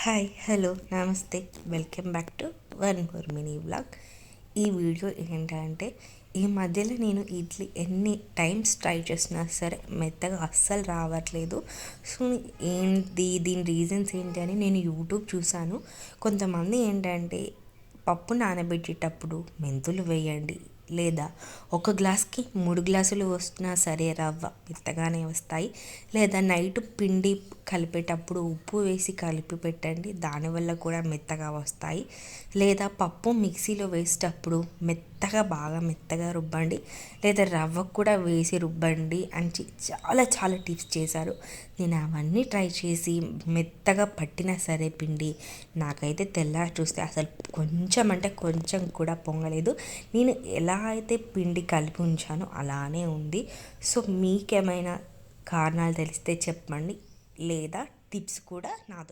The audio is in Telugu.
హాయ్ హలో నమస్తే welcome back to one more mini vlog. ఈ వీడియో ఏంటంటే ఈ మధ్యలో నేను ఇడ్లీ ఎన్ని టైమ్స్ ట్రై చేసినా సరే మెత్తగా అస్సలు రావట్లేదు. సో దీని రీజన్స్ ఏంటి అని నేను యూట్యూబ్ చూశాను. కొంతమంది ఏంటంటే పప్పు నానబెట్టేటప్పుడు మెంతులు వేయండి, లేదా ఒక గ్లాస్కి 3 గ్లాసులు వస్తున్నా సరే రవ్వ మెత్తగానే వస్తాయి, లేదా నైట్ పిండి కలిపేటప్పుడు ఉప్పు వేసి కలిపి పెట్టండి, దానివల్ల కూడా మెత్తగా వస్తాయి, లేదా పప్పు మిక్సీలో వేసేటప్పుడు బాగా మెత్తగా రుబ్బండి, లేదా రవ్వ కూడా వేసి రుబ్బండి అని చాలా చాలా టిప్స్ చేశారు. నేను అవన్నీ ట్రై చేసి మెత్తగా పట్టినా సరే పిండి నాకైతే తెల్లారి చూస్తే అసలు కొంచెం అంటే కొంచెం కూడా పొంగలేదు. నేను ఎలా అయితే పిండి కలిపి ఉంచానో అలానే ఉంది. సో మీకేమైనా కారణాలు తెలిస్తే చెప్పండి, లేదా టిప్స్ కూడా నాతో